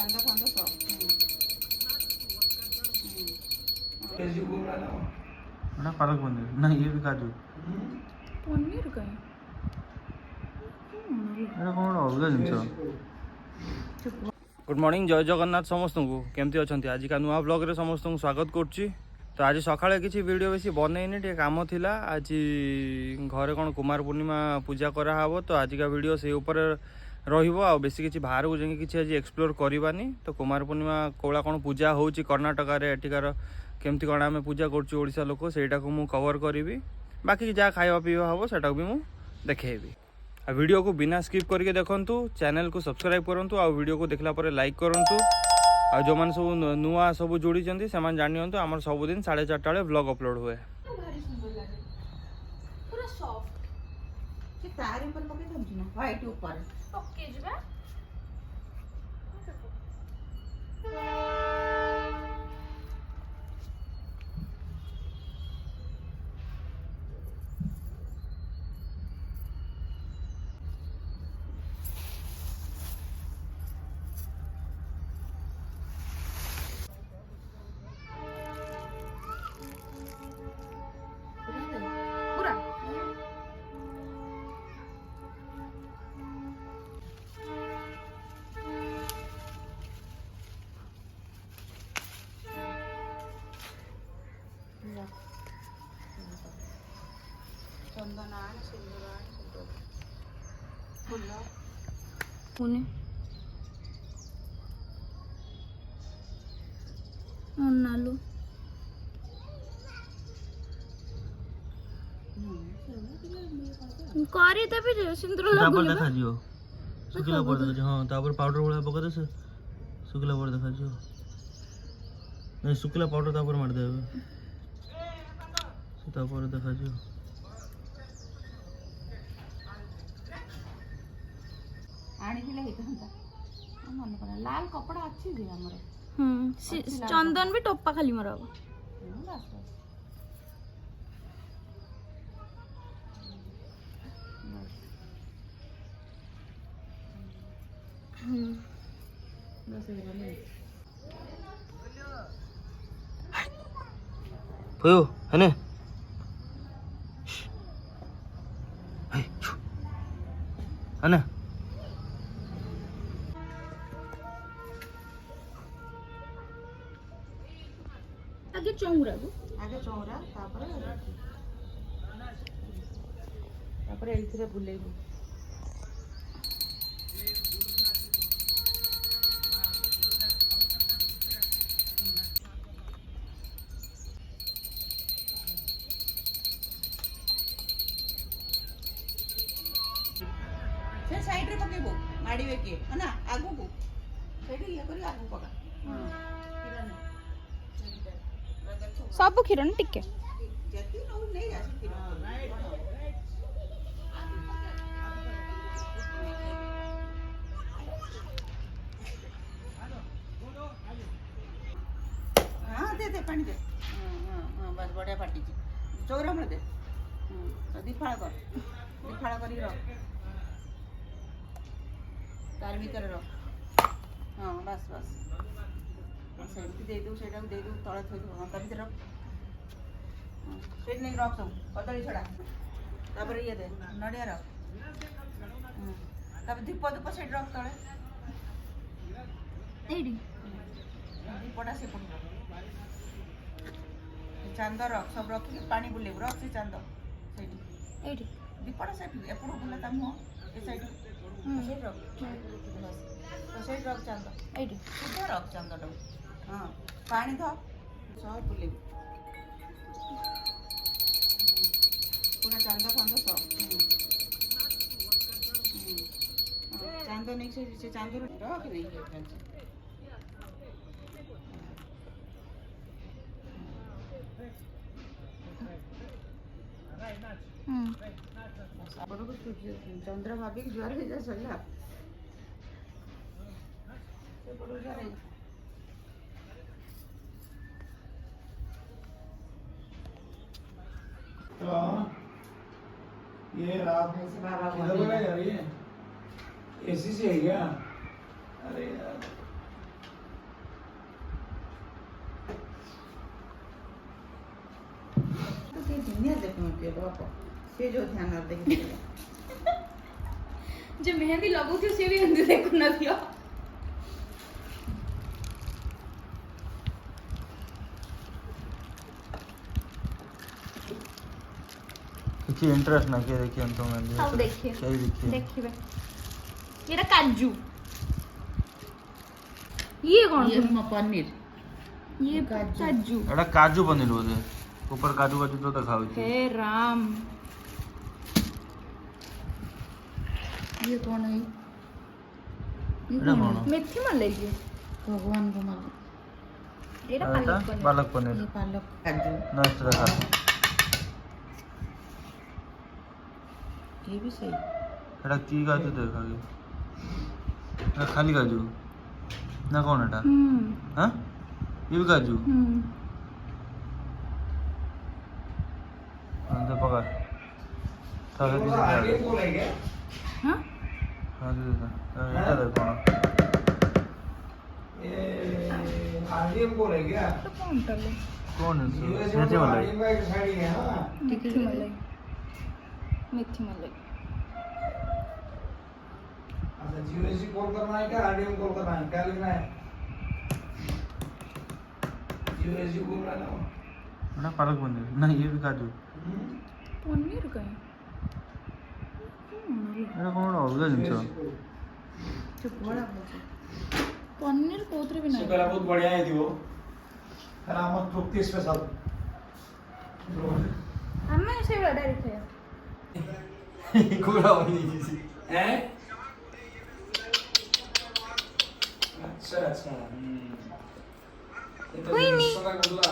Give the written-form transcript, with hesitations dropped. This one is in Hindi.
चांदा फांदा सब ना पालक पनीर ना ये भी काजू पनीर का कौन अलग जिन गुड मॉर्निंग जय जगन्नाथ समस्त को केमती अच्छा आज का नुआ ब्लॉग रे समस्त को स्वागत करुच्ची। तो आज सकाଳେ किसी वीडियो बेसी बनईनी टे काम थिला आज घरे कौन कुमार पूर्णिमा पूजा कराहब तो आज का वीडियो से ऊपर रहिबो आ बेसी किसी बाहर को जाके किसी आज एक्सप्लोर करवानी। तो कुमार पूर्णिमा कोला कौन पूजा होची कर्नाटक रे एठिकार केमती कौन आम पूजा करुच्छू ओडिशा लोक सेटा को मु कवर करी बाकी जहाँ खाଇବା पीवा हम सेटा भी मु देखेबी। आ वीडियो को बिना स्किप करके देखंतु चैनल को सब्सक्राइब करंतु आ वीडियो को देखला पर लाइक करंतु आ जो माने सब नुआ सब जोड़ी चंदी से मान जानि हंतु हमर सब दिन 4:30 बेले व्लॉग अपलोड हुए। भारी सुंदर लागे पूरा सॉफ्ट से तार ऊपर पके दमची ना व्हाइट ऊपर पके जबा चंदनान सिंदूरान फूल पुणे अन्नालू करी देबे जे सिंदूर लागले देखा जियो सुखिला पर देखा हां तापर पाउडर वाला पका दे से सुखिला पर देखा जियो नहीं सुखिला पाउडर तापर मार देबे से तापर देखा जियो आनी दिले हेतंता मन करा लाल कपड़ा अच्छी जे हमरे चंदन भी टप्पा खाली मरब बस बस बस पयो है ने है ना आगे चौरा तापर एइथिरे बुलेइबो से साइड रे पकेबो माडीवे के है ना आगु को सेठी ये करी आगु पका सब क्षीर ना टिके जति नौ नहीं जा सकती हां दे पानी दे हां बस बढ़िया पाटी चौरा में दे तो दिफाळ करी रख तार भीतर रख हाँ बस बस सेमती दे दू से दे दू तले थोई दू हाँ भीतर रख सेट नहीं रख सब कदली छड़ा तापर ये दे नडिया रख तापर दीप दीप सेट रख तले एडी दीपटा से पड़ चांद रख सब रख पानी बुलेब रख से चांद सेठी एडी दीपटा सेट एपड़ बुला ता मुह ए साइड सेट रख बस तो सेट रख चांद एडी सीधा रख चांदटा हाँ पानी ध सब बुलेब पूरा चांदा फांदा सब चांदा नहीं से चांद रख नहीं चंद्र भाभी ज्वर है जा सला ये रात ऐसे बाबा किधर लगा जा रही है एसी से है क्या? अरे यार दुनिया देखो के बाप से जो ध्यान न देखि जे मेहंदी लगो थी से भी हिंदी देखो ना दिया କିଛି ଇଣ୍ଟରେଷ୍ଟ ନା କିଏ ଦେଖି ତ ମେହେନ୍ଦି सब देखिए କେହି ଦେଖି देखिए ये रहा काजू ये कौन ये सा पनीर ये काजू। काजू ଏଟା କାଜୁ ପନିର ବୋଧେ ऊपर काजू काजू तो ଦେଖାଉଛି हे राम ये कौन है ଏଟା କଣ मेथी मलाई जी भगवान को मान ये ଏଟା पालक पनीर ପାଲକ ପନିର ये पालक काजू ନେକ୍ସଟ ଦେଖା ये भी सही ଏଟା କି କାଜୁ ଦେଖା କି ଏଟା ଖାଲି କାଜୁ ନା କଣ ଏଟା ହାଁ ये भी काजू अंदर पका सारे पीस निकाल हाँ हाँ दे देता এটা দেখো না तो कौन डाले कौन है मेथी मलाई मेथी मलाई मेथी मलाई जीओएसी कॉल करना है क्या आरडीएम कॉल करना है क्या लिखना है जीओएसी बोल रहा है ना एटा पालक पनीर ना ये भी काजू पनीर का है एटा कौन अलग जिनिस जो बड़ा होছে पनीर कोतरे भी से नहीं पहला बहुत बढ़िया है थी वो रामत तृप्ति स्पेशल हमें ऐसे डायरेक्ट है पूरा होनी किसी हैं अच्छा अच्छा कोई नहीं। सदा बदला